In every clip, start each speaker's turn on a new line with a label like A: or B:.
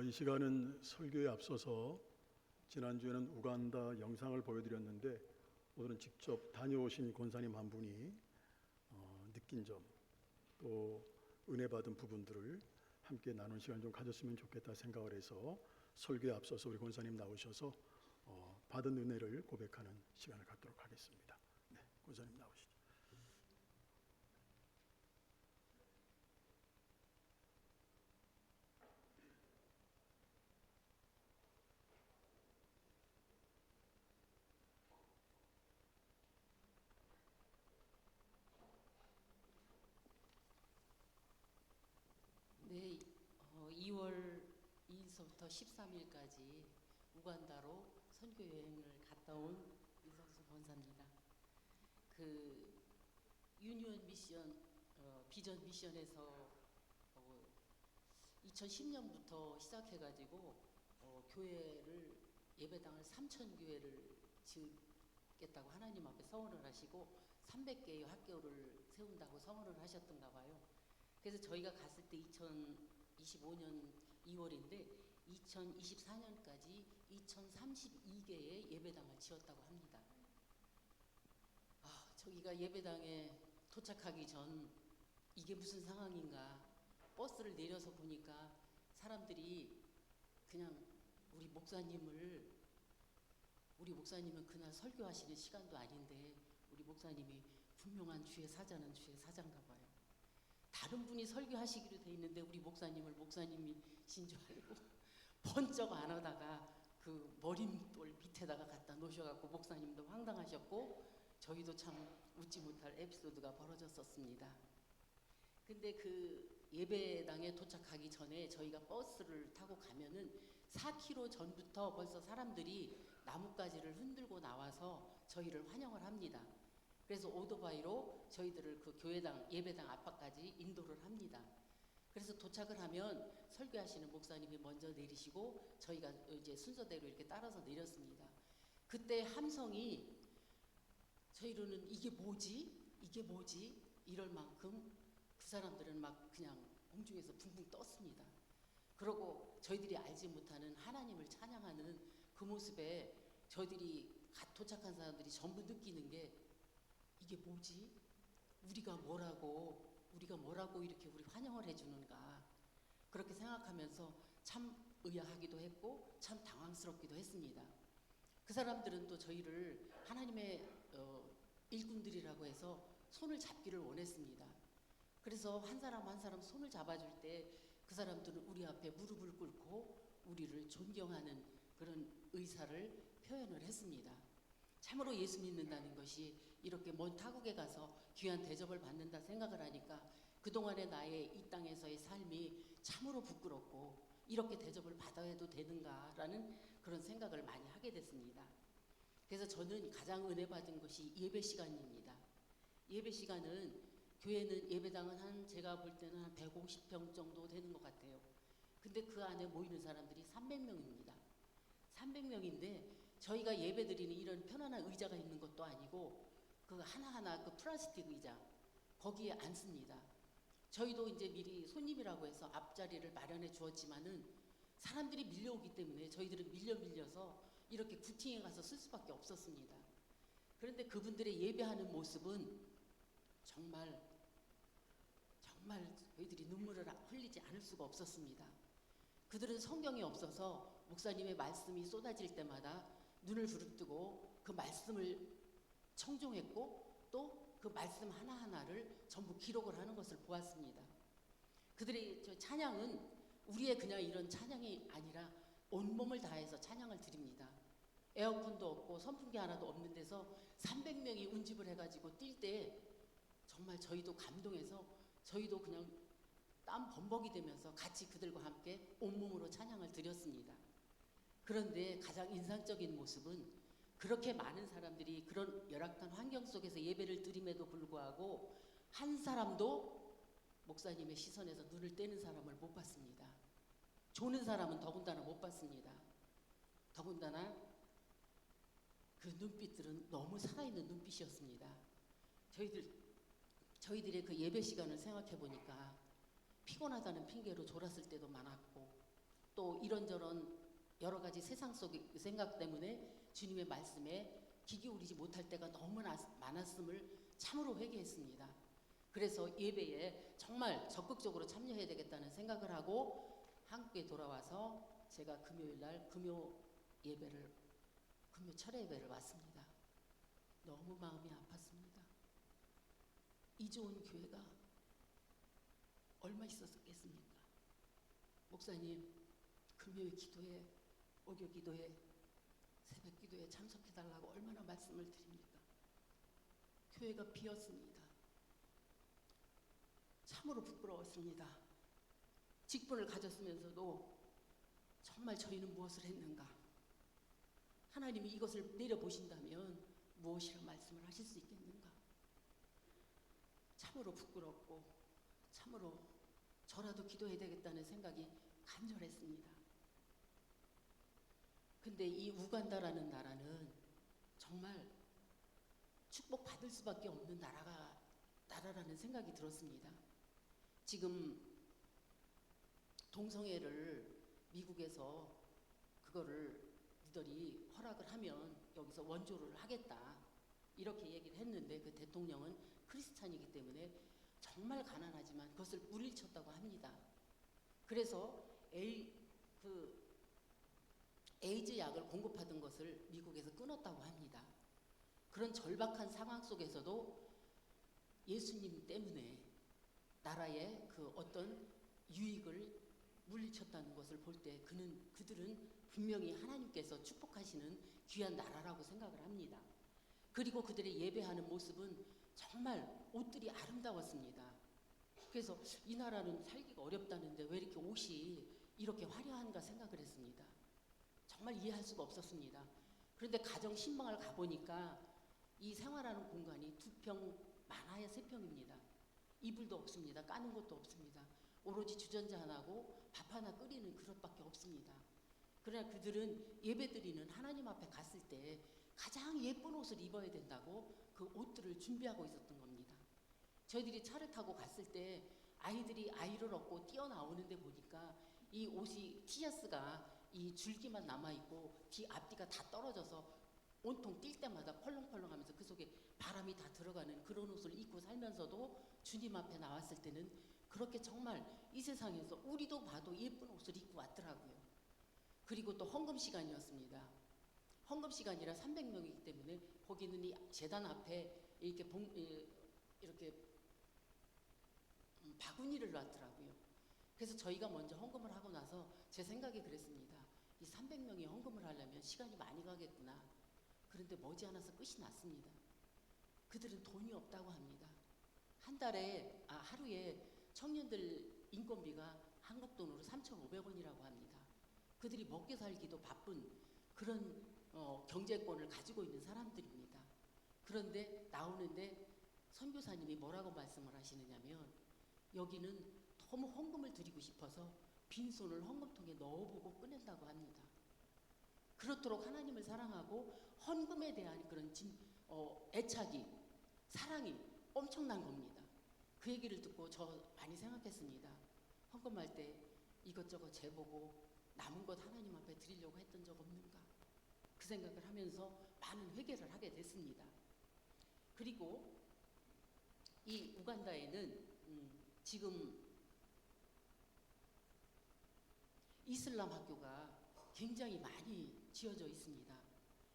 A: 이 시간은 설교에 앞서서 지난주에는 우간다 영상을 보여드렸는데 오늘은 직접 다녀오신 권사님 한 분이 느낀 점 또 은혜 받은 부분들을 함께 나눈 시간 좀 가졌으면 좋겠다 생각을 해서 설교에 앞서서 우리 권사님 나오셔서 받은 은혜를 고백하는 시간을 갖도록 하겠습니다. 네, 권사님 나오시죠.
B: 네, 2월 2일서부터 13일까지 우간다로 선교 여행을 갔다 온 이성수 권사입니다. 그 유니온 미션, 비전 미션에서 2010년부터 시작해가지고 교회를 예배당을 3,000교회를 짓겠다고 하나님 앞에 서원을 하시고 300개의 학교를 세운다고 서원을 하셨던가 봐요. 그래서 저희가 갔을 때 2025년 2월인데 2024년까지 2032개의 예배당을 지었다고 합니다. 저기가 예배당에 도착하기 전 이게 무슨 상황인가, 버스를 내려서 보니까 사람들이 그냥 우리 목사님은 그날 설교하시는 시간도 아닌데 우리 목사님이 분명한 주의 사자는 주의 사자인가 봐요. 다른 분이 설교하시기로 돼 있는데 우리 목사님을 목사님이신 줄 알고 번쩍 안 하다가 그 머릿돌 밑에다가 갖다 놓으셔갖고 목사님도 황당하셨고 저희도 참 웃지 못할 에피소드가 벌어졌었습니다. 근데 그 예배당에 도착하기 전에 저희가 버스를 타고 가면은 4km 전부터 벌써 사람들이 나뭇가지를 흔들고 나와서 저희를 환영을 합니다. 그래서 오토바이로 저희들을 그 교회당 예배당 앞까지 인도를 합니다. 그래서 도착을 하면 설교하시는 목사님이 먼저 내리시고 저희가 이제 순서대로 이렇게 따라서 내렸습니다. 그때 함성이 저희로는 이게 뭐지 이럴 만큼 그 사람들은 막 그냥 공중에서 붕붕 떴습니다. 그러고 저희들이 알지 못하는 하나님을 찬양하는 그 모습에 저희들이 갓 도착한 사람들이 전부 느끼는 게 이게 뭐지? 우리가 뭐라고 이렇게 우리 환영을 해주는가, 그렇게 생각하면서 참 의아하기도 했고 참 당황스럽기도 했습니다. 그 사람들은 또 저희를 하나님의 일꾼들이라고 해서 손을 잡기를 원했습니다. 그래서 한 사람 한 사람 손을 잡아줄 때 그 사람들은 우리 앞에 무릎을 꿇고 우리를 존경하는 그런 의사를 표현을 했습니다. 참으로 예수 믿는다는 것이 이렇게 먼 타국에 가서 귀한 대접을 받는다 생각을 하니까 그동안의 나의 이 땅에서의 삶이 참으로 부끄럽고 이렇게 대접을 받아야도 되는가라는 그런 생각을 많이 하게 됐습니다. 그래서 저는 가장 은혜 받은 것이 예배 시간입니다. 예배 시간은 교회는 예배당은 제가 볼 때는 한 150평 정도 되는 것 같아요. 근데 그 안에 모이는 사람들이 300명입니다. 300명인데 저희가 예배드리는 이런 편안한 의자가 있는 것도 아니고 그 하나하나 그 플라스틱 의자 거기에 앉습니다. 저희도 이제 미리 손님이라고 해서 앞자리를 마련해 주었지만은 사람들이 밀려오기 때문에 저희들은 밀려서 이렇게 구팅에 가서 쓸 수밖에 없었습니다. 그런데 그분들의 예배하는 모습은 정말 저희들이 눈물을 흘리지 않을 수가 없었습니다. 그들은 성경이 없어서 목사님의 말씀이 쏟아질 때마다 눈을 부릅뜨고 그 말씀을 청종했고 또 그 말씀 하나하나를 전부 기록을 하는 것을 보았습니다. 그들의 찬양은 우리의 그냥 이런 찬양이 아니라 온몸을 다해서 찬양을 드립니다. 에어컨도 없고 선풍기 하나도 없는 데서 300명이 운집을 해가지고 뛸 때 정말 저희도 감동해서 저희도 그냥 땀 범벅이 되면서 같이 그들과 함께 온몸으로 찬양을 드렸습니다. 그런데 가장 인상적인 모습은 그렇게 많은 사람들이 그런 열악한 환경 속에서 예배를 드림에도 불구하고 한 사람도 목사님의 시선에서 눈을 떼는 사람을 못 봤습니다. 조는 사람은 더군다나 못 봤습니다. 더군다나 그 눈빛들은 너무 살아있는 눈빛이었습니다. 저희들의 그 예배 시간을 생각해 보니까 피곤하다는 핑계로 졸았을 때도 많았고 또 이런저런 여러 가지 세상 속의 생각 때문에 주님의 말씀에 귀 기울이지 못할 때가 너무 많았음을 참으로 회개했습니다. 그래서 예배에 정말 적극적으로 참여해야 되겠다는 생각을 하고 한국에 돌아와서 제가 금요일 날 금요 철회 예배를 왔습니다. 너무 마음이 아팠습니다. 이 좋은 교회가 얼마 있었겠습니까? 목사님, 금요일 기도회, 오교 기도회, 새벽 기도에 참석해달라고 얼마나 말씀을 드립니까? 교회가 비었습니다. 참으로 부끄러웠습니다. 직분을 가졌으면서도 정말 저희는 무엇을 했는가? 하나님이 이것을 내려보신다면 무엇이라 말씀을 하실 수 있겠는가? 참으로 부끄럽고 참으로 저라도 기도해야 되겠다는 생각이 간절했습니다. 근데 이 우간다라는 나라는 정말 축복받을 수밖에 없는 나라라는 생각이 들었습니다. 지금 동성애를 미국에서 그거를 니들이 허락을 하면 여기서 원조를 하겠다 이렇게 얘기를 했는데 그 대통령은 크리스찬이기 때문에 정말 가난하지만 그것을 물리쳤다고 합니다. 그래서 에이즈 약을 공급하던 것을 미국에서 끊었다고 합니다. 그런 절박한 상황 속에서도 예수님 때문에 나라의 그 어떤 유익을 물리쳤다는 것을 볼 때 그들은 분명히 하나님께서 축복하시는 귀한 나라라고 생각을 합니다. 그리고 그들의 예배하는 모습은 정말 옷들이 아름다웠습니다. 그래서 이 나라는 살기가 어렵다는데 왜 이렇게 옷이 이렇게 화려한가 생각을 했습니다. 정말 이해할 수가 없었습니다. 그런데 가정 신방을 가보니까 이 생활하는 공간이 2평, 많아야 3평입니다. 이불도 없습니다. 까는 것도 없습니다. 오로지 주전자 하나고 밥 하나 끓이는 그릇밖에 없습니다. 그러나 그들은 예배드리는 하나님 앞에 갔을 때 가장 예쁜 옷을 입어야 된다고 그 옷들을 준비하고 있었던 겁니다. 저희들이 차를 타고 갔을 때 아이들이 아이를 얻고 뛰어나오는데 보니까 이 옷이 티셔츠가 이 줄기만 남아있고 앞뒤가 다 떨어져서 온통 뛸 때마다 펄렁펄렁하면서 그 속에 바람이 다 들어가는 그런 옷을 입고 살면서도 주님 앞에 나왔을 때는 그렇게 정말 이 세상에서 우리도 봐도 예쁜 옷을 입고 왔더라고요. 그리고 또 헌금 시간이었습니다. 헌금 시간이라 300명이기 때문에 거기는 이 제단 앞에 이렇게 바구니를 놨더라고요. 그래서 저희가 먼저 헌금을 하고 나서 제 생각이 그랬습니다. 이 300명이 헌금을 하려면 시간이 많이 가겠구나. 그런데 머지않아서 끝이 났습니다. 그들은 돈이 없다고 합니다. 하루에 청년들 인건비가 한국 돈으로 3,500원이라고 합니다. 그들이 먹고 살기도 바쁜 그런 경제권을 가지고 있는 사람들입니다. 그런데 나오는데 선교사님이 뭐라고 말씀을 하시느냐면 여기는 너무 헌금을 드리고 싶어서 빈손을 헌금통에 넣어보고 꺼낸다고 합니다. 그렇도록 하나님을 사랑하고 헌금에 대한 그런 애착이, 사랑이 엄청난 겁니다. 그 얘기를 듣고 저 많이 생각했습니다. 헌금할 때 이것저것 재보고 남은 것 하나님 앞에 드리려고 했던 적 없는가? 그 생각을 하면서 많은 회개를 하게 됐습니다. 그리고 이 우간다에는 지금 이슬람 학교가 굉장히 많이 지어져 있습니다.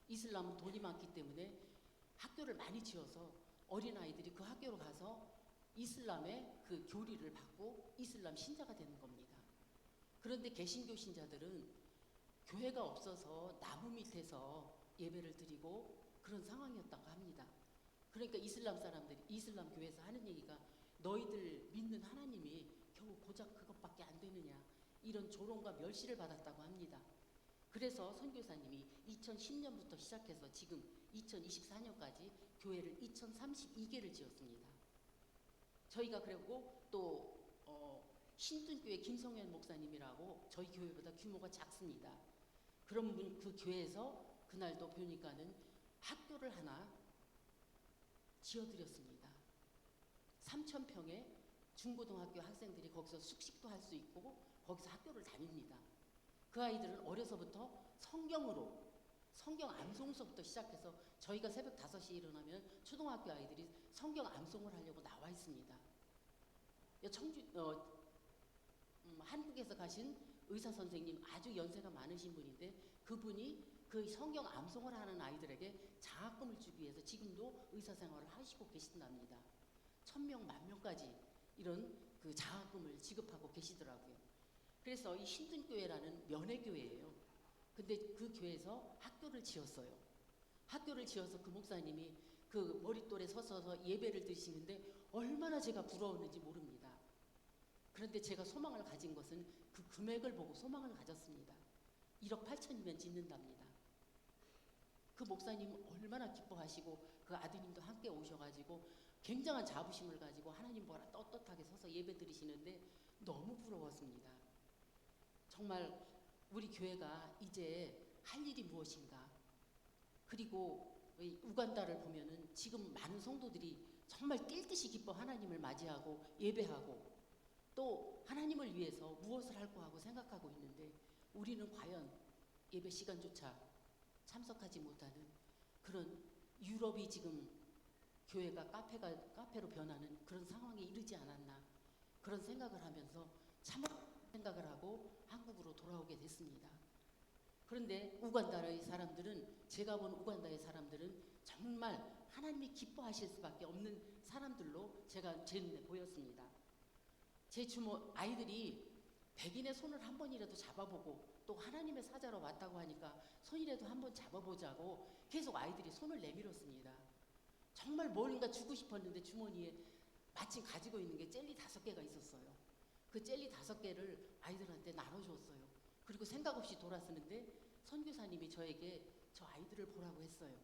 B: 이슬람은 돈이 많기 때문에 학교를 많이 지어서 어린아이들이 그 학교로 가서 이슬람의 그 교리를 받고 이슬람 신자가 되는 겁니다. 그런데 개신교 신자들은 교회가 없어서 나무 밑에서 예배를 드리고 그런 상황이었다고 합니다. 그러니까 이슬람 사람들이 이슬람 교회에서 하는 얘기가 너희들 믿는 하나님이 겨우 고작 그것밖에 안 되느냐 이런 조롱과 멸시를 받았다고 합니다. 그래서 선교사님이 2010년부터 시작해서 지금 2024년까지 교회를 2032개를 지었습니다. 저희가 그리고 또 신tun교회 김성현 목사님이라고 저희 교회보다 규모가 작습니다. 그런 그 교회에서 그날도 보니까는 학교를 하나 지어드렸습니다. 3,000평의 중고등학교 학생들이 거기서 숙식도 할 수 있고 거기서 학교를 다닙니다. 그 그 아이들은 어려서부터 성경 암송서부터 시작해서 저희가 새벽 5시에 일어나면 초등학교 아이들이 성경 암송을 하려고 나와 있습니다. 한국에서 가신 의사 선생님, 아주 연세가 많으신 분인데 그분이 그 성경 암송을 하는 아이들에게 장학금을 주기 위해서 지금도 의사 생활을 하시고 계신답니다. 1000명, 10,000명까지 이런 그 장학금을 지급하고 계시더라고요. 그래서 이 신든교회라는 면회교회예요. 근데 그 교회에서 학교를 지었어요. 학교를 지어서 그 목사님이 그 머릿돌에 서서 예배를 드리시는데 얼마나 제가 부러웠는지 모릅니다. 그런데 제가 소망을 가진 것은 그 금액을 보고 소망을 가졌습니다. 1억 8천이면 짓는답니다. 그 목사님 얼마나 기뻐하시고 그 아드님도 함께 오셔가지고 굉장한 자부심을 가지고 하나님 보라 떳떳하게 서서 예배 드리시는데 너무 부러웠습니다. 정말 우리 교회가 이제 할 일이 무엇인가. 그리고 우간다를 보면은 지금 많은 성도들이 정말 뛸 듯이 기뻐 하나님을 맞이하고 예배하고 또 하나님을 위해서 무엇을 할까 하고 생각하고 있는데 우리는 과연 예배 시간조차 참석하지 못하는 그런 유럽이 지금 교회가 카페로 변하는 그런 상황에 이르지 않았나 그런 생각을 하면서 참 생각을 하고 한국으로 돌아오게 됐습니다. 그런데 우간다의 사람들은 제가 본 우간다의 사람들은 정말 하나님이 기뻐하실 수밖에 없는 사람들로 제가 제 눈에 보였습니다. 제 아이들이 백인의 손을 한 번이라도 잡아보고 또 하나님의 사자로 왔다고 하니까 손이라도 한번 잡아보자고 계속 아이들이 손을 내밀었습니다. 정말 뭔가 주고 싶었는데 주머니에 마침 가지고 있는 게 젤리 5개가 있었어요. 그 젤리 5개를 아이들한테 나눠줬어요. 그리고 생각 없이 돌아서는데 선교사님이 저에게 저 아이들을 보라고 했어요.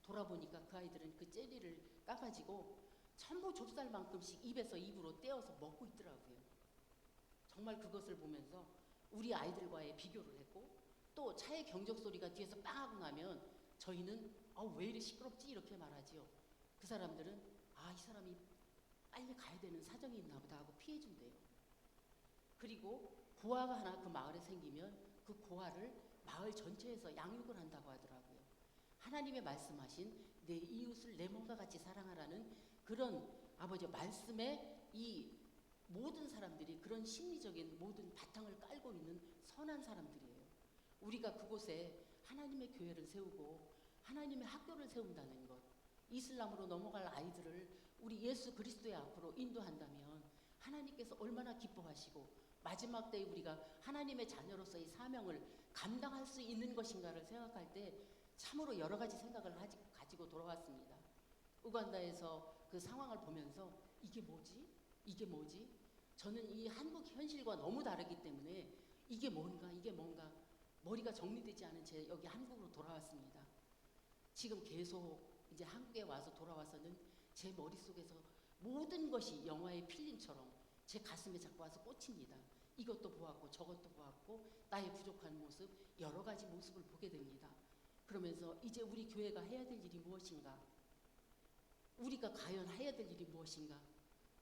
B: 돌아보니까 그 아이들은 그 젤리를 까가지고 전부 좁쌀만큼씩 입에서 입으로 떼어서 먹고 있더라고요. 정말 그것을 보면서 우리 아이들과의 비교를 했고 또 차의 경적 소리가 뒤에서 빵 하고 나면 저희는 왜 이리 시끄럽지 이렇게 말하지요. 그 사람들은 이 사람이 빨리 가야 되는 사정이 있나 보다 하고 피해준대요. 그리고 고아가 하나 그 마을에 생기면 그 고아를 마을 전체에서 양육을 한다고 하더라고요. 하나님의 말씀하신 내 이웃을 내 몸과 같이 사랑하라는 그런 아버지 말씀에 이 모든 사람들이 그런 심리적인 모든 바탕을 깔고 있는 선한 사람들이에요. 우리가 그곳에 하나님의 교회를 세우고 하나님의 학교를 세운다는 것, 이슬람으로 넘어갈 아이들을 우리 예수 그리스도의 앞으로 인도한다면 하나님께서 얼마나 기뻐하시고 마지막 때에 우리가 하나님의 자녀로서의 사명을 감당할 수 있는 것인가를 생각할 때 참으로 여러 가지 생각을 가지고 돌아왔습니다. 우간다에서 그 상황을 보면서 이게 뭐지? 이게 뭐지? 저는 이 한국 현실과 너무 다르기 때문에 이게 뭔가 머리가 정리되지 않은 채 여기 한국으로 돌아왔습니다. 지금 계속 이제 한국에 와서 돌아와서는 제 머릿속에서 모든 것이 영화의 필름처럼 제 가슴에 자꾸 와서 꽂힙니다. 이것도 보았고 저것도 보았고 나의 부족한 모습 여러 가지 모습을 보게 됩니다. 그러면서 이제 우리 교회가 해야 될 일이 무엇인가? 우리가 과연 해야 될 일이 무엇인가?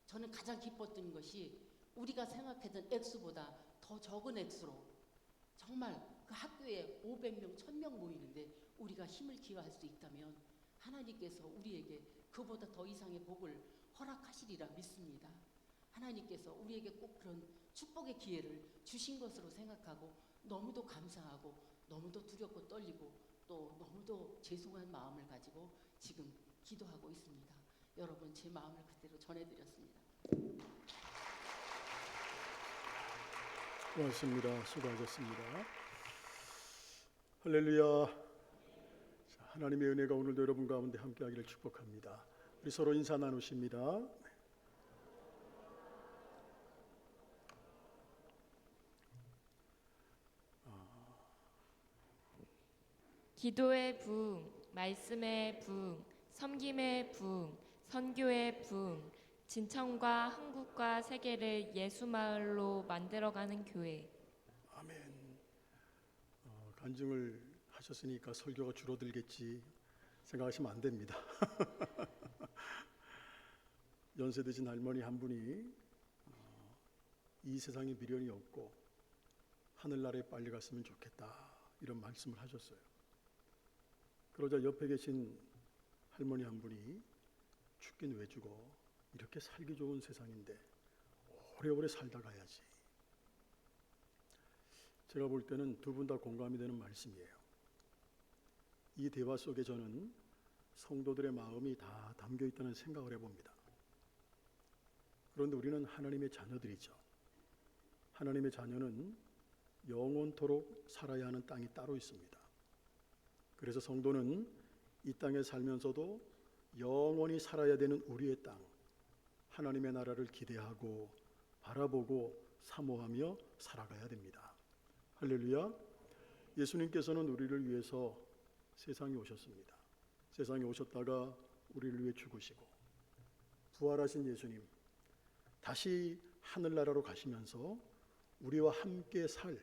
B: 저는 가장 기뻤던 것이 우리가 생각했던 액수보다 더 적은 액수로 정말 그 학교에 500명, 1000명 모이는데 우리가 힘을 기여할 수 있다면 하나님께서 우리에게 그보다 더 이상의 복을 허락하시리라 믿습니다. 하나님께서 우리에게 꼭 그런 축복의 기회를 주신 것으로 생각하고 너무도 감사하고 너무도 두렵고 떨리고 또 너무도 죄송한 마음을 가지고 지금 기도하고 있습니다. 여러분 제 마음을 그대로 전해드렸습니다.
A: 고맙습니다. 수고하셨습니다. 할렐루야. 자, 하나님의 은혜가 오늘도 여러분 가운데 함께하기를 축복합니다. 우리 서로 인사 나누십니다.
C: 기도의 부흥, 말씀의 부흥, 섬김의 부흥, 선교의 부흥, 진천과 한국과 세계를 예수 마을로 만들어가는 교회.
A: 아멘. 간증을 하셨으니까 설교가 줄어들겠지 생각하시면 안 됩니다. 연세 드신 할머니 한 분이 이 세상에 미련이 없고 하늘나라에 빨리 갔으면 좋겠다, 이런 말씀을 하셨어요. 그러자 옆에 계신 할머니 한 분이 죽긴 왜 죽어, 이렇게 살기 좋은 세상인데 오래오래 살다 가야지. 제가 볼 때는 두 분 다 공감이 되는 말씀이에요. 이 대화 속에 저는 성도들의 마음이 다 담겨 있다는 생각을 해봅니다. 그런데 우리는 하나님의 자녀들이죠. 하나님의 자녀는 영원토록 살아야 하는 땅이 따로 있습니다. 그래서 성도는 이 땅에 살면서도 영원히 살아야 되는 우리의 땅, 하나님의 나라를 기대하고 바라보고 사모하며 살아가야 됩니다. 할렐루야. 예수님께서는 우리를 위해서 세상에 오셨습니다. 세상에 오셨다가 우리를 위해 죽으시고 부활하신 예수님, 다시 하늘나라로 가시면서 우리와 함께 살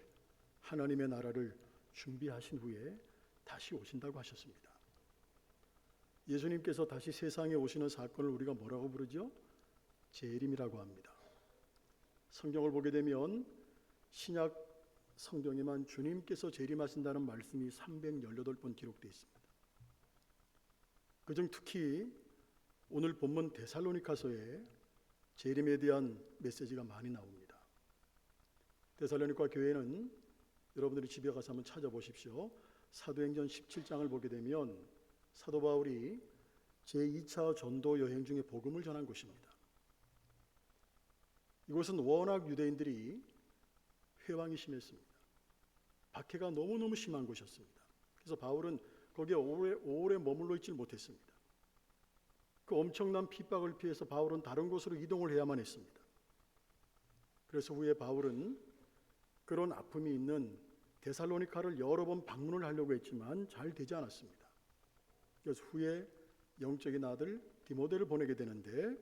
A: 하나님의 나라를 준비하신 후에 다시 오신다고 하셨습니다. 예수님께서 다시 세상에 오시는 사건을 우리가 뭐라고 부르죠? 재림이라고 합니다. 성경을 보게 되면 신약 성경에만 주님께서 재림하신다는 말씀이 318번 기록되어 있습니다. 그중 특히 오늘 본문 데살로니가서에 재림에 대한 메시지가 많이 나옵니다. 데살로니가 교회는 여러분들이 집에 가서 한번 찾아보십시오. 사도행전 17장을 보게 되면 사도 바울이 제2차 전도 여행 중에 복음을 전한 곳입니다. 이곳은 워낙 유대인들이 회방이 심했습니다. 박해가 너무너무 심한 곳이었습니다. 그래서 바울은 거기에 오래 머물러 있지 못했습니다. 그 엄청난 핍박을 피해서 바울은 다른 곳으로 이동을 해야만 했습니다. 그래서 후에 바울은 그런 아픔이 있는 데살로니가를 여러 번 방문을 하려고 했지만 잘 되지 않았습니다. 그래서 후에 영적인 아들 디모데를 보내게 되는데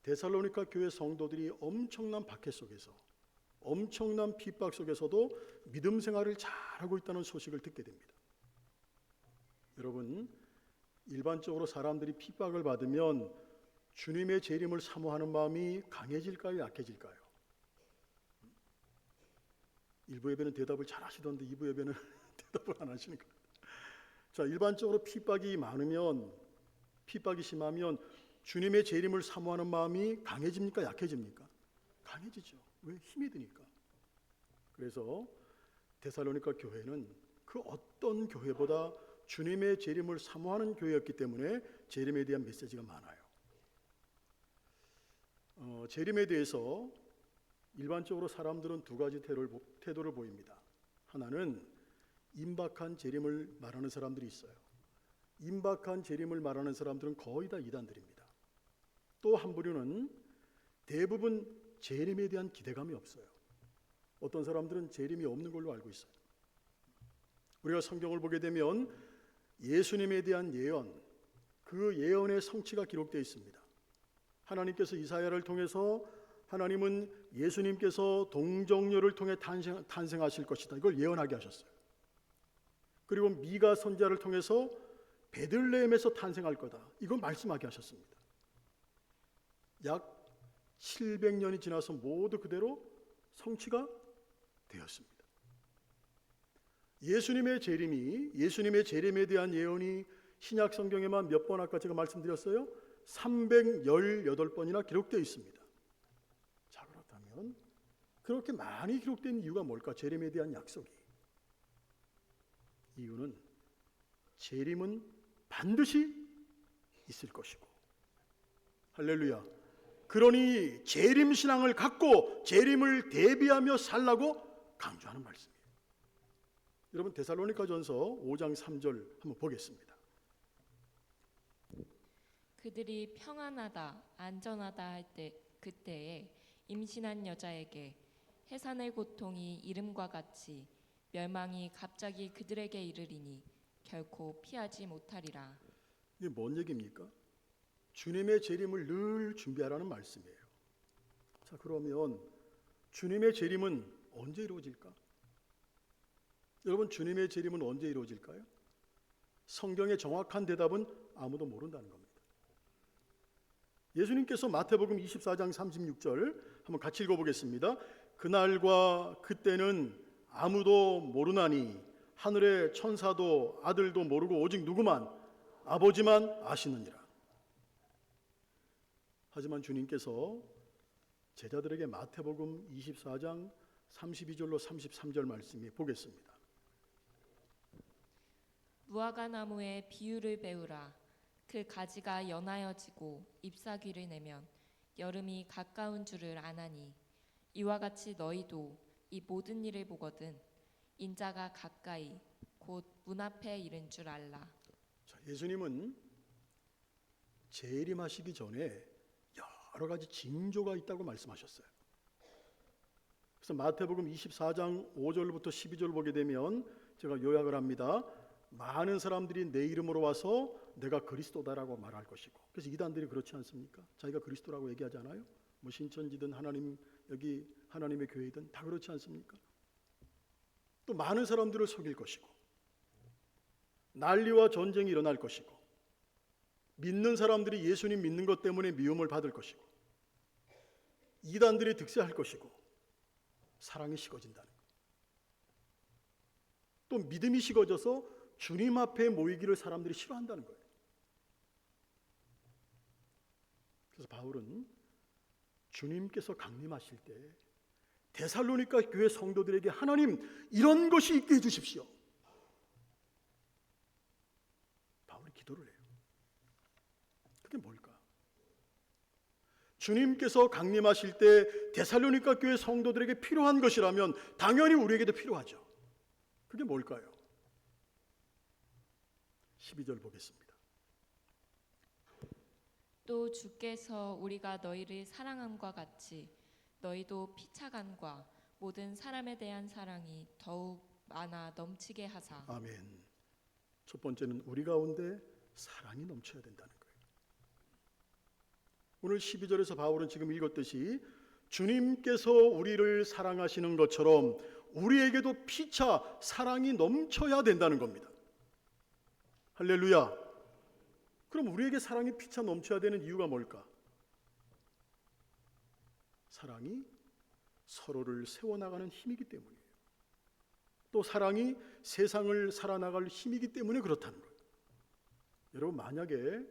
A: 데살로니가 교회 성도들이 엄청난 박해 속에서, 엄청난 핍박 속에서도 믿음 생활을 잘하고 있다는 소식을 듣게 됩니다. 여러분, 일반적으로 사람들이 핍박을 받으면 주님의 재림을 사모하는 마음이 강해질까요, 약해질까요? 1부 예배는 대답을 잘 하시던데 2부 예배는 대답을 안 하시는 거예요. 자, 일반적으로 핍박이 많으면, 핍박이 심하면 주님의 재림을 사모하는 마음이 강해집니까, 약해집니까? 강해지죠. 왜? 힘이 드니까. 그래서 데살로니가 교회는 그 어떤 교회보다 주님의 재림을 사모하는 교회였기 때문에 재림에 대한 메시지가 많아요. 재림에 대해서 일반적으로 사람들은 두 가지 태도를 보입니다. 하나는 임박한 재림을 말하는 사람들이 있어요. 임박한 재림을 말하는 사람들은 거의 다 이단들입니다. 또 한 부류는 대부분 재림에 대한 기대감이 없어요. 어떤 사람들은 재림이 없는 걸로 알고 있어요. 우리가 성경을 보게 되면 예수님에 대한 예언, 그 예언의 성취가 기록되어 있습니다. 하나님께서 이사야를 통해서 하나님은 예수님께서 동정녀를 통해 탄생하실 것이다, 이걸 예언하게 하셨어요. 그리고 미가 선지자를 통해서 베들레헴에서 탄생할 거다, 이걸 말씀하게 하셨습니다. 약 700년이 지나서 모두 그대로 성취가 되었습니다. 예수님의 재림이, 예수님의 재림에 대한 예언이 신약 성경에만 몇 번 아까 제가 말씀드렸어요? 318번이나 기록되어 있습니다. 자, 그렇다면 그렇게 많이 기록된 이유가 뭘까? 재림에 대한 약속이. 이유는 재림은 반드시 있을 것이고, 할렐루야. 그러니 재림 신앙을 갖고 재림을 대비하며 살라고 강조하는 말씀이에요. 여러분, 데살로니가전서 5장 3절 한번 보겠습니다.
C: 그들이 평안하다, 안전하다 할 때 그때에 임신한 여자에게 해산의 고통이 이름과 같이 멸망이 갑자기 그들에게 이르리니 결코 피하지 못하리라.
A: 이게 뭔 얘기입니까? 주님의 재림을 늘 준비하라는 말씀이에요. 자, 그러면 주님의 재림은 언제 이루어질까? 여러분, 주님의 재림은 언제 이루어질까요? 성경의 정확한 대답은 아무도 모른다는 겁니다. 예수님께서 마태복음 24장 36절 한번 같이 읽어보겠습니다. 그날과 그때는 아무도 모르나니 하늘의 천사도 아들도 모르고 오직 누구만 아버지만 아시느니라. 하지만 주님께서 제자들에게 마태복음 24장 32절로 33절 말씀이 보겠습니다.
C: 무화과 나무의 비유를 배우라. 그 가지가 연하여지고 잎사귀를 내면 여름이 가까운 줄을 아나니 이와 같이 너희도 이 모든 일을 보거든 인자가 가까이 곧 문 앞에 이른 줄 알라.
A: 자, 예수님은 재림하시기 전에 여러 가지 징조가 있다고 말씀하셨어요. 그래서 마태복음 24장 5절부터 12절 보게 되면 제가 요약을 합니다. 많은 사람들이 내 이름으로 와서 내가 그리스도다라고 말할 것이고, 그래서 이단들이 그렇지 않습니까? 자기가 그리스도라고 얘기하지 않아요? 뭐 신천지든 하나님 여기 하나님의 교회든 다 그렇지 않습니까? 또 많은 사람들을 속일 것이고, 난리와 전쟁이 일어날 것이고, 믿는 사람들이 예수님 믿는 것 때문에 미움을 받을 것이고, 이단들이 득세할 것이고, 사랑이 식어진다는 것. 또 믿음이 식어져서 주님 앞에 모이기를 사람들이 싫어한다는 거예요. 그래서 바울은 주님께서 강림하실 때 데살로니가 교회 성도들에게 하나님 이런 것이 있게 해주십시오. 바울이 기도를 해요. 그게 뭘까? 주님께서 강림하실 때 데살로니가 교회 성도들에게 필요한 것이라면 당연히 우리에게도 필요하죠. 그게 뭘까요? 12절 보겠습니다.
C: 또 주께서 우리가 너희를 사랑함과 같이 너희도 피차간과 모든 사람에 대한 사랑이 더욱 많아 넘치게 하사.
A: 아멘. 첫 번째는 우리 가운데 사랑이 넘쳐야 된다는 거예요. 오늘 12절에서 바울은 지금 읽었듯이 주님께서 우리를 사랑하시는 것처럼 우리에게도 피차 사랑이 넘쳐야 된다는 겁니다. 할렐루야. 그럼 우리에게 사랑이 피차 넘쳐야 되는 이유가 뭘까? 사랑이 서로를 세워나가는 힘이기 때문이에요. 또 사랑이 세상을 살아나갈 힘이기 때문에 그렇다는 거예요. 여러분, 만약에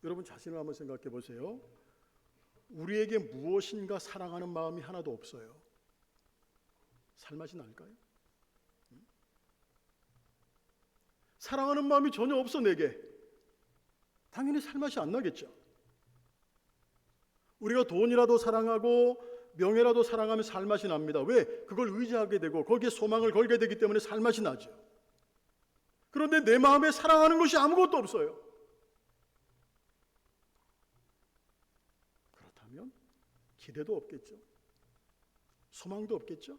A: 여러분 자신을 한번 생각해 보세요. 우리에게 무엇인가 사랑하는 마음이 하나도 없어요. 살맛이 날까요? 사랑하는 마음이 전혀 없어 내게. 당연히 살맛이 안 나겠죠. 우리가 돈이라도 사랑하고 명예라도 살아가면 살맛이 납니다. 왜? 그걸 의지하게 되고 거기에 소망을 걸게 되기 때문에 살맛이 나죠. 그런데 내 마음에 사랑하는 것이 아무것도 없어요. 그렇다면 기대도 없겠죠. 소망도 없겠죠.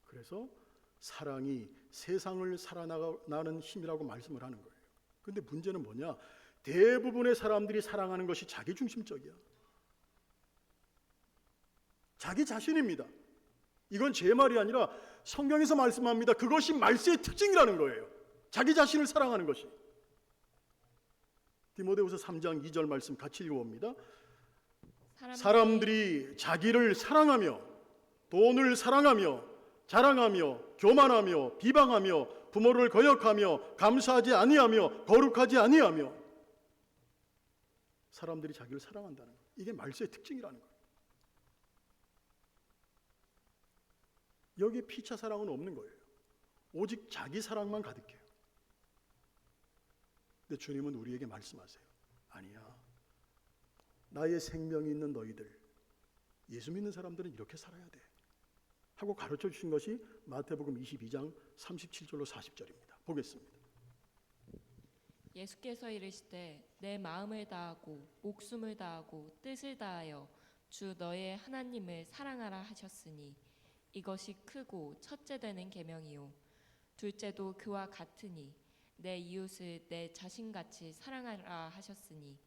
A: 그래서 사랑이 세상을 살아나는 힘이라고 말씀을 하는 거예요. 그런데 문제는 뭐냐? 대부분의 사람들이 사랑하는 것이 자기중심적이야. 자기 자신입니다. 이건 제 말이 아니라 성경에서 말씀합니다. 그것이 말세의 특징이라는 거예요. 자기 자신을 사랑하는 것이. 디모데후서 3장 2절 말씀 같이 읽어봅니다. 사람들이 자기를 사랑하며 돈을 사랑하며 자랑하며 교만하며 비방하며 부모를 거역하며 감사하지 아니하며 거룩하지 아니하며. 사람들이 자기를 사랑한다는 거예요. 이게 말세의 특징이라는 거예요. 여기에 피차 사랑은 없는 거예요. 오직 자기 사랑만 가득해요. 근데 주님은 우리에게 말씀하세요. 아니야. 나의 생명이 있는 너희들, 예수 믿는 사람들은 이렇게 살아야 돼 하고 가르쳐 주신 것이 마태복음 22장 37절로 40절입니다. 보겠습니다.
C: 예수께서 이르시되 내 마음을 다하고 목숨을 다하고 뜻을 다하여 주 너의 하나님을 사랑하라 하셨으니 이것이 크고 첫째 되는 계명이요 둘째도 그와 같으니 내 이웃을 내 자신같이 사랑하라 하셨으니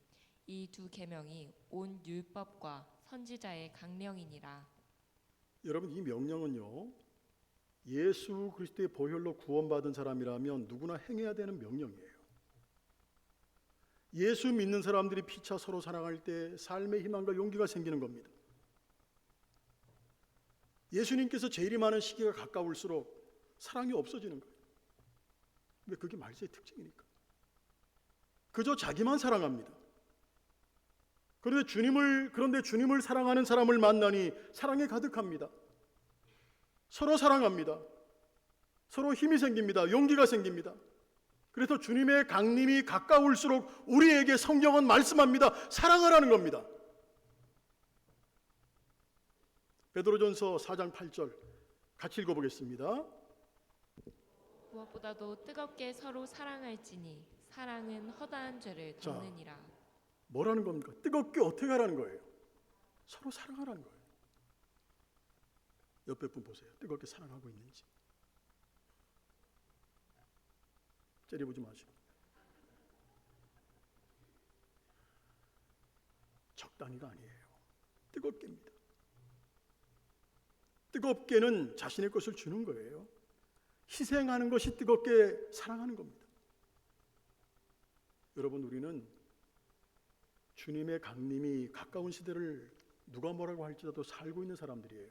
C: 이 두 계명이 온 율법과 선지자의 강령이니라.
A: 여러분, 이 명령은요, 예수 그리스도의 보혈로 구원받은 사람이라면 누구나 행해야 되는 명령이에요. 예수 믿는 사람들이 피차 서로 사랑할 때 삶의 희망과 용기가 생기는 겁니다. 예수님께서 재림이 많은 시기가 가까울수록 사랑이 없어지는 거예요. 왜? 그게 말세의 특징이니까. 그저 자기만 사랑합니다. 그런데 주님을 사랑하는 사람을 만나니 사랑에 가득합니다. 서로 사랑합니다. 서로 힘이 생깁니다. 용기가 생깁니다. 그래서 주님의 강림이 가까울수록 우리에게 성경은 말씀합니다. 사랑하라는 겁니다. 베드로전서 4장 8절 같이 읽어보겠습니다.
C: 무엇보다도 뜨겁게 서로 사랑할지니 사랑은 허다한 죄를
A: 자,
C: 덮느니라.
A: 뭐라는 겁니까? 뜨겁게 어떻게 하라는 거예요? 서로 사랑하라는 거예요. 옆에 분 보세요. 뜨겁게 사랑하고 있는지. 째려보지 마시고. 적당히가 아니에요. 뜨겁게입니다. 뜨겁게는 자신의 것을 주는 거예요. 희생하는 것이 뜨겁게 사랑하는 겁니다. 여러분, 우리는 주님의 강림이 가까운 시대를 누가 뭐라고 할지라도 살고 있는 사람들이에요.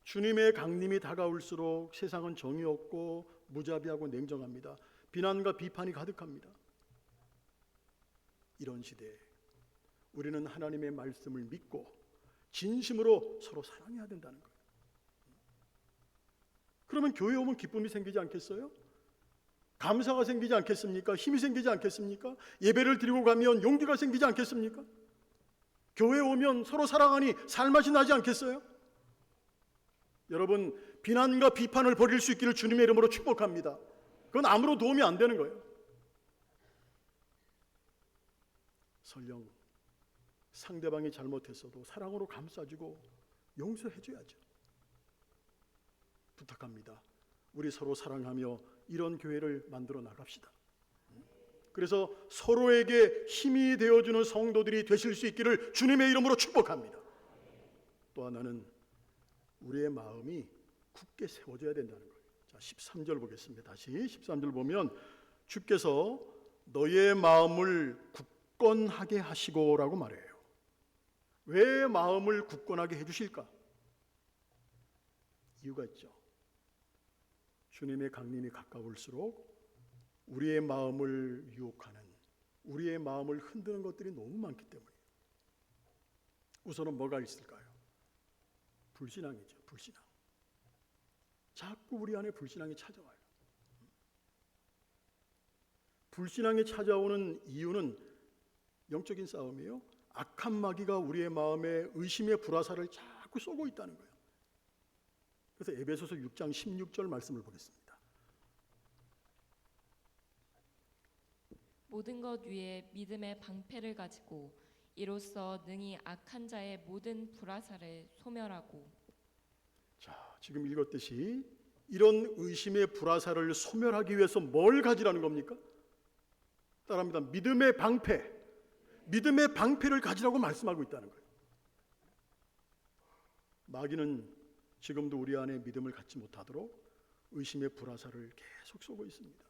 A: 주님의 강림이 다가올수록 세상은 정이 없고 무자비하고 냉정합니다. 비난과 비판이 가득합니다. 이런 시대에 우리는 하나님의 말씀을 믿고 진심으로 서로 사랑해야 된다는 거예요. 그러면 교회 오면 기쁨이 생기지 않겠어요? 감사가 생기지 않겠습니까? 힘이 생기지 않겠습니까? 예배를 드리고 가면 용기가 생기지 않겠습니까? 교회 오면 서로 사랑하니 살맛이 나지 않겠어요? 여러분, 비난과 비판을 버릴 수 있기를 주님의 이름으로 축복합니다. 그건 아무런 도움이 안 되는 거예요. 설령 상대방이 잘못했어도 사랑으로 감싸주고 용서해줘야죠. 부탁합니다. 우리 서로 사랑하며 이런 교회를 만들어 나갑시다. 그래서 서로에게 힘이 되어주는 성도들이 되실 수 있기를 주님의 이름으로 축복합니다. 또 하나는 우리의 마음이 굳게 세워져야 된다는 거예요. 자, 13절 보겠습니다. 다시 13절 보면 주께서 너의 마음을 굳건하게 하시고라고 말해요. 왜 마음을 굳건하게 해주실까? 이유가 있죠. 주님의 강림이 가까울수록 우리의 마음을 유혹하는, 우리의 마음을 흔드는 것들이 너무 많기 때문이에요. 우선은 뭐가 있을까요? 불신앙이죠. 불신앙. 자꾸 우리 안에 불신앙이 찾아와요. 불신앙이 찾아오는 이유는 영적인 싸움이에요. 악한 마귀가 우리의 마음에 의심의 불화살을 자꾸 쏘고 있다는 거예요. 그래서 에베소서 6장 16절 말씀을 보겠습니다.
C: 모든 것 위에 믿음의 방패를 가지고 이로써 능히 악한 자의 모든 불화살을 소멸하고.
A: 자, 지금 읽었듯이 이런 의심의 불화살을 소멸하기 위해서 뭘 가지라는 겁니까? 따라합니다. 믿음의 방패. 믿음의 방패를 가지라고 말씀하고 있다는 거예요. 마귀는 지금도 우리 안에 믿음을 갖지 못하도록 의심의 불화살을 계속 쏘고 있습니다.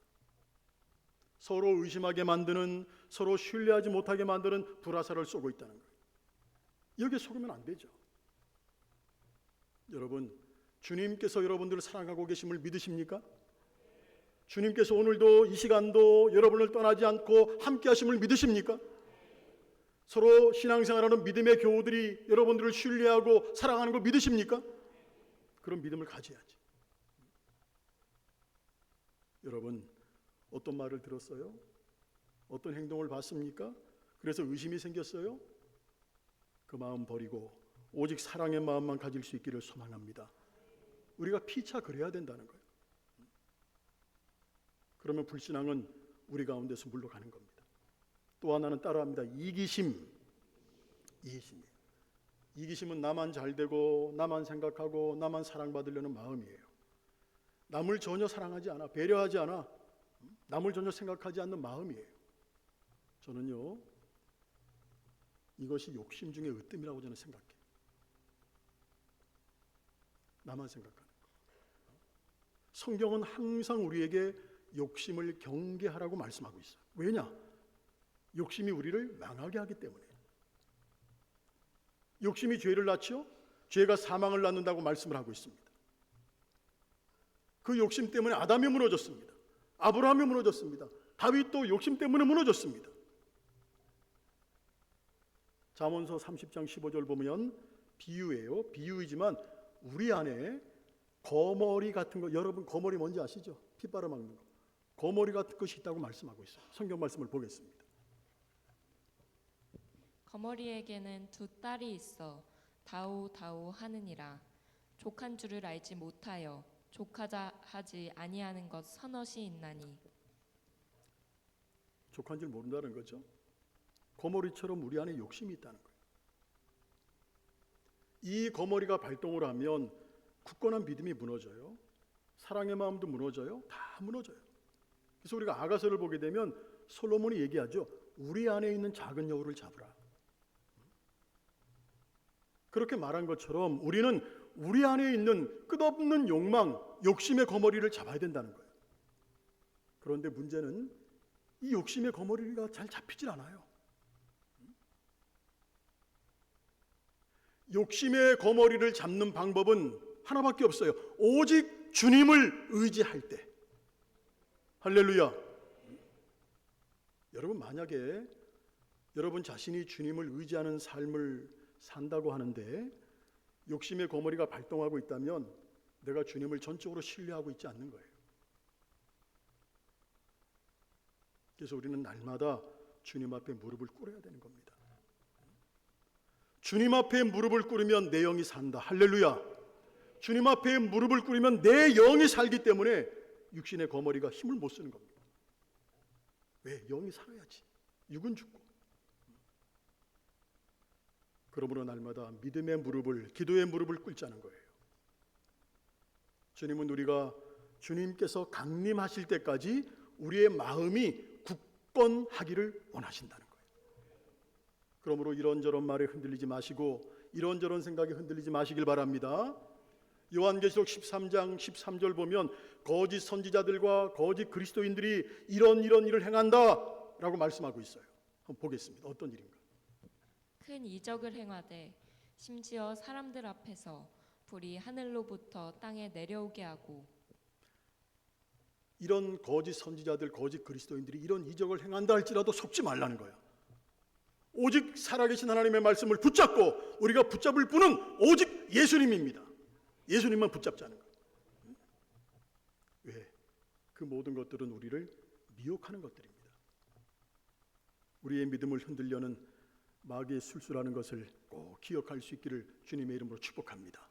A: 서로 의심하게 만드는, 서로 신뢰하지 못하게 만드는 불화살을 쏘고 있다는 거예요. 여기에 속으면 안 되죠. 여러분, 주님께서 여러분들을 사랑하고 계심을 믿으십니까? 주님께서 오늘도 이 시간도 여러분을 떠나지 않고 함께 하심을 믿으십니까? 서로 신앙생활하는 믿음의 교우들이 여러분들을 신뢰하고 사랑하는 걸 믿으십니까? 그런 믿음을 가져야지. 여러분, 어떤 말을 들었어요? 어떤 행동을 봤습니까? 그래서 의심이 생겼어요? 그 마음 버리고 오직 사랑의 마음만 가질 수 있기를 소망합니다. 우리가 피차 그래야 된다는 거예요. 그러면 불신앙은 우리 가운데서 물러가는 겁니다. 또 하나는 따라합니다. 이기심. 이기심이에요. 이기심은 나만 잘 되고 나만 생각하고 나만 사랑받으려는 마음이에요. 남을 전혀 사랑하지 않아, 배려하지 않아, 남을 전혀 생각하지 않는 마음이에요. 저는요, 이것이 욕심 중에 으뜸이라고 저는 생각해요. 나만 생각하는 거. 성경은 항상 우리에게 욕심을 경계하라고 말씀하고 있어요. 왜냐? 욕심이 우리를 망하게 하기 때문에. 욕심이 죄를 낳죠? 죄가 사망을 낳는다고 말씀을 하고 있습니다. 그 욕심 때문에 아담이 무너졌습니다. 아브라함이 무너졌습니다. 다윗도 욕심 때문에 무너졌습니다. 잠언서 30장 15절 보면 비유예요. 비유이지만 우리 안에 거머리 같은 거, 여러분 거머리 뭔지 아시죠? 피 빨아먹는 거. 거머리 같은 것이 있다고 말씀하고 있어요. 성경 말씀을 보겠습니다.
C: 거머리에게는 두 딸이 있어 다오다오 하느니라. 족한 줄을 알지 못하여 족하자 하지 아니하는 것 서너시 있나니.
A: 족한 줄 모른다는 거죠. 거머리처럼 우리 안에 욕심이 있다는 거예요. 이 거머리가 발동을 하면 굳건한 믿음이 무너져요. 사랑의 마음도 무너져요. 다 무너져요. 그래서 우리가 아가서를 보게 되면 솔로몬이 얘기하죠. 우리 안에 있는 작은 여우를 잡으라. 그렇게 말한 것처럼 우리는 우리 안에 있는 끝없는 욕망, 욕심의 거머리를 잡아야 된다는 거예요. 그런데 문제는 이 욕심의 거머리가 잘 잡히질 않아요. 욕심의 거머리를 잡는 방법은 하나밖에 없어요. 오직 주님을 의지할 때. 할렐루야. 여러분, 만약에 여러분 자신이 주님을 의지하는 삶을 산다고 하는데 욕심의 거머리가 발동하고 있다면 내가 주님을 전적으로 신뢰하고 있지 않는 거예요. 그래서 우리는 날마다 주님 앞에 무릎을 꿇어야 되는 겁니다. 주님 앞에 무릎을 꿇으면 내 영이 산다. 할렐루야. 주님 앞에 무릎을 꿇으면 내 영이 살기 때문에 육신의 거머리가 힘을 못 쓰는 겁니다. 왜? 영이 살아야지. 육은 죽고. 그러므로 날마다 믿음의 무릎을, 기도의 무릎을 꿇자는 거예요. 주님은 우리가 주님께서 강림하실 때까지 우리의 마음이 굳건하기를 원하신다는 거예요. 그러므로 이런저런 말에 흔들리지 마시고 이런저런 생각에 흔들리지 마시길 바랍니다. 요한계시록 13장 13절 보면 거짓 선지자들과 거짓 그리스도인들이 이런 일을 행한다 라고 말씀하고 있어요. 한번 보겠습니다. 어떤 일인가?
C: 큰 이적을 행하되 심지어 사람들 앞에서 불이 하늘로부터 땅에 내려오게 하고.
A: 이런 거짓 선지자들, 거짓 그리스도인들이 이런 이적을 행한다 할지라도 속지 말라는 거예요. 오직 살아계신 하나님의 말씀을 붙잡고 우리가 붙잡을 분은 오직 예수님입니다. 예수님만 붙잡자는 거예요. 왜? 그 모든 것들은 우리를 미혹하는 것들입니다. 우리의 믿음을 흔들려는 마귀의 술수라는 것을 꼭 기억할 수 있기를 주님의 이름으로 축복합니다.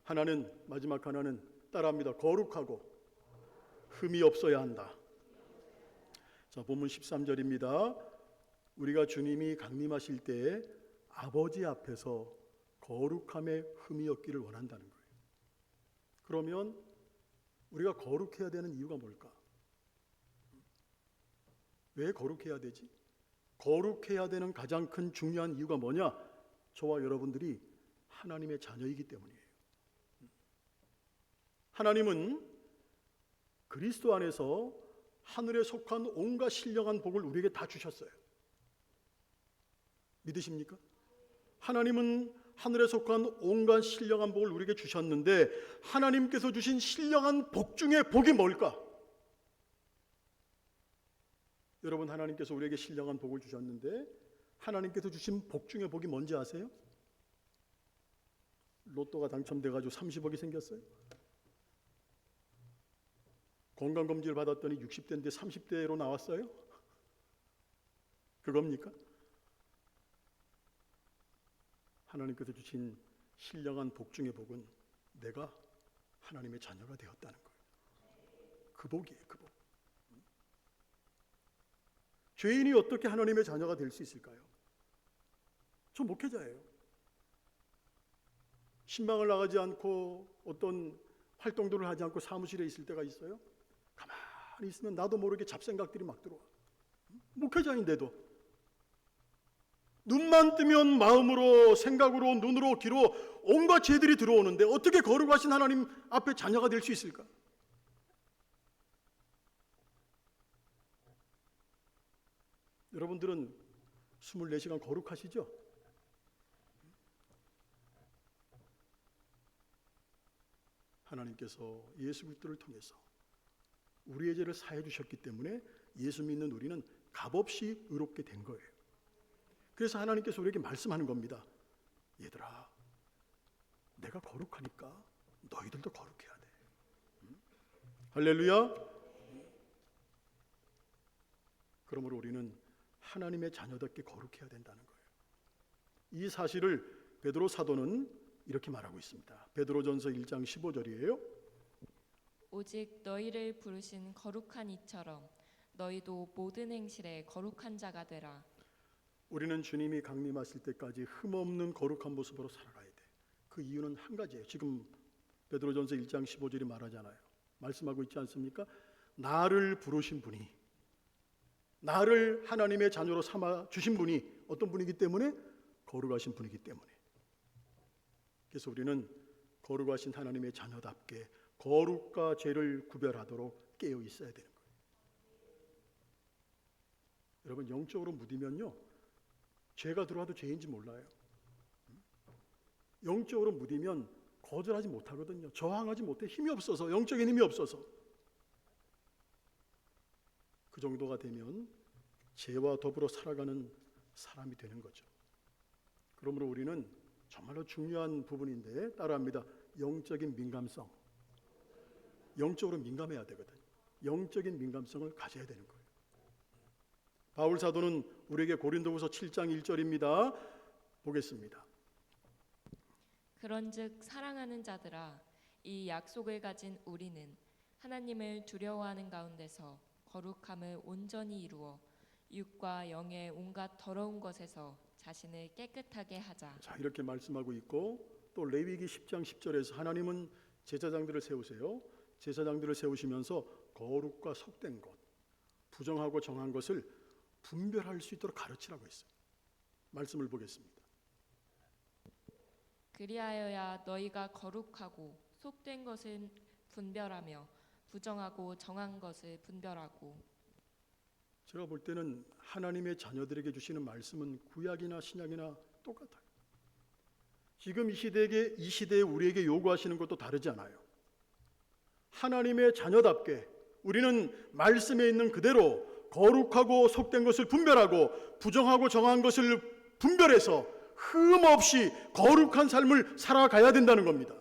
A: 하나는, 마지막 하나는 따라합니다. 거룩하고 흠이 없어야 한다. 자, 본문 13절입니다. 우리가 주님이 강림하실 때 아버지 앞에서 거룩함에 흠이 없기를 원한다는 거예요. 그러면 우리가 거룩해야 되는 이유가 뭘까? 왜 거룩해야 되지? 거룩해야 되는 가장 큰 중요한 이유가 뭐냐? 저와 여러분들이 하나님의 자녀이기 때문이에요. 하나님은 그리스도 안에서 하늘에 속한 온갖 신령한 복을 우리에게 다 주셨어요. 믿으십니까? 하나님은 하늘에 속한 온갖 신령한 복을 우리에게 주셨는데 하나님께서 주신 신령한 복 중에 복이 뭘까? 여러분, 하나님께서 우리에게 신령한 복을 주셨는데 하나님께서 주신 복 중에 복이 뭔지 아세요? 로또가 당첨돼가지고 30억이 생겼어요. 건강검진을 받았더니 60대인데 30대로 나왔어요? 그겁니까? 하나님께서 주신 신령한 복 중의 복은 내가 하나님의 자녀가 되었다는 거예요. 그 복이에요, 그 복. 죄인이 어떻게 하나님의 자녀가 될 수 있을까요? 저 목회자예요. 신방을 나가지 않고 어떤 활동들을 하지 않고 사무실에 있을 때가 있어요. 가만히 있으면 나도 모르게 잡생각들이 막 들어와. 목회자인데도 눈만 뜨면 마음으로, 생각으로, 눈으로, 귀로 온갖 죄들이 들어오는데 어떻게 거룩하신 하나님 앞에 자녀가 될 수 있을까? 여러분들은 24시간 거룩하시죠? 하나님께서 예수 그리스도를 통해서 우리의 죄를 사해 주셨기 때문에 예수 믿는 우리는 값없이 의롭게 된 거예요. 그래서 하나님께서 우리에게 말씀하는 겁니다. 얘들아, 내가 거룩하니까 너희들도 거룩해야 돼. 할렐루야. 그러므로 우리는 하나님의 자녀답게 거룩해야 된다는 거예요. 이 사실을 베드로 사도는 이렇게 말하고 있습니다. 베드로전서 1장 15절이에요.
C: 오직 너희를 부르신 거룩한 이처럼 너희도 모든 행실에 거룩한 자가 되라.
A: 우리는 주님이 강림하실 때까지 흠없는 거룩한 모습으로 살아가야 돼. 그 이유는 한 가지예요. 지금 베드로전서 1장 15절이 말하잖아요. 말씀하고 있지 않습니까? 나를 부르신 분이, 나를 하나님의 자녀로 삼아 주신 분이 어떤 분이기 때문에? 거룩하신 분이기 때문에. 그래서 우리는 거룩하신 하나님의 자녀답게 거룩과 죄를 구별하도록 깨어 있어야 되는 거예요. 여러분, 영적으로 무디면요, 죄가 들어와도 죄인지 몰라요. 영적으로 무디면 거절하지 못하거든요. 저항하지 못해. 힘이 없어서, 영적인 힘이 없어서. 그 정도가 되면 죄와 더불어 살아가는 사람이 되는 거죠. 그러므로 우리는 정말로 중요한 부분인데 따라합니다. 영적인 민감성. 영적으로 민감해야 되거든요. 영적인 민감성을 가져야 되는 거예요. 바울 사도는 우리에게 고린도후서 7장 1절입니다. 보겠습니다.
C: 그런즉 사랑하는 자들아, 이 약속을 가진 우리는 하나님을 두려워하는 가운데서 거룩함을 온전히 이루어 육과 영의 온갖 더러운 것에서 자신을 깨끗하게 하자.
A: 자, 이렇게 말씀하고 있고, 또 레위기 10장 10절에서 하나님은 제사장들을 세우세요. 제사장들을 세우시면서 거룩과 속된 것, 부정하고 정한 것을 분별할 수 있도록 가르치라고 했어요. 말씀을 보겠습니다.
C: 그리하여야 너희가 거룩하고 속된 것을 분별하며 부정하고 정한 것을 분별하고.
A: 제가 볼 때는 하나님의 자녀들에게 주시는 말씀은 구약이나 신약이나 똑같아요. 지금 이 시대에 우리에게 요구하시는 것도 다르지 않아요. 하나님의 자녀답게 우리는 말씀에 있는 그대로 거룩하고 속된 것을 분별하고 부정하고 정한 것을 분별해서 흠없이 거룩한 삶을 살아가야 된다는 겁니다.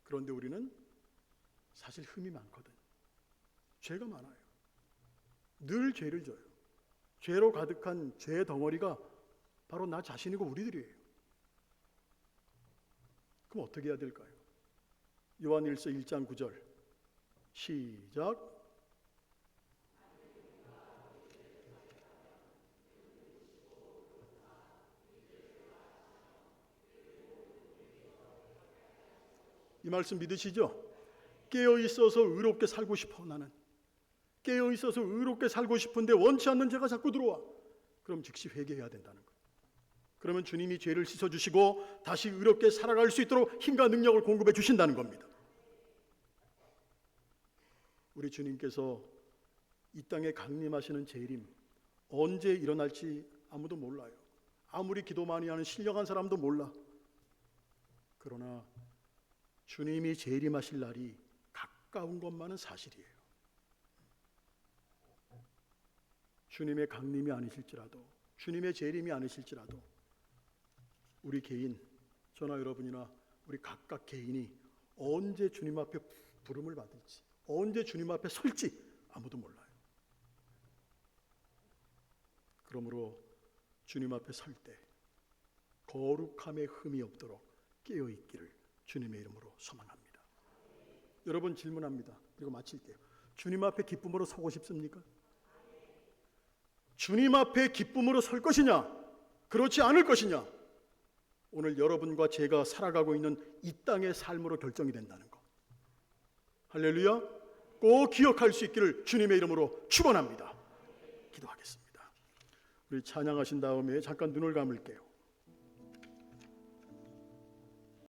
A: 그런데 우리는 사실 흠이 많거든. 죄가 많아요. 늘 죄를 져요. 죄로 가득한 죄의 덩어리가 바로 나 자신이고 우리들이에요. 그럼 어떻게 해야 될까요? 요한일서 1장 9절 시작. 이 말씀 믿으시죠? 깨어 있어서 의롭게 살고 싶어. 나는 깨어 있어서 의롭게 살고 싶은데 원치 않는 죄가 자꾸 들어와. 그럼 즉시 회개해야 된다는 거예요. 그러면 주님이 죄를 씻어주시고 다시 의롭게 살아갈 수 있도록 힘과 능력을 공급해 주신다는 겁니다. 우리 주님께서 이 땅에 강림하시는 재림 언제 일어날지 아무도 몰라요. 아무리 기도 많이 하는 신령한 사람도 몰라. 그러나 주님이 재림하실 날이 가까운 것만은 사실이에요. 주님의 강림이 아니실지라도, 주님의 재림이 아니실지라도 우리 개인, 저나 여러분이나 우리 각각 개인이 언제 주님 앞에 부름을 받을지, 언제 주님 앞에 설지 아무도 몰라요. 그러므로 주님 앞에 설 때 거룩함에 흠이 없도록 깨어 있기를 주님의 이름으로 소망합니다. 여러분, 질문합니다. 그리고 마칠게요. 주님 앞에 기쁨으로 서고 싶습니까? 주님 앞에 기쁨으로 설 것이냐, 그렇지 않을 것이냐, 오늘 여러분과 제가 살아가고 있는 이 땅의 삶으로 결정이 된다는 것. 할렐루야. 꼭 기억할 수 있기를 주님의 이름으로 축원합니다. 기도하겠습니다. 우리 찬양하신 다음에 잠깐 눈을 감을게요.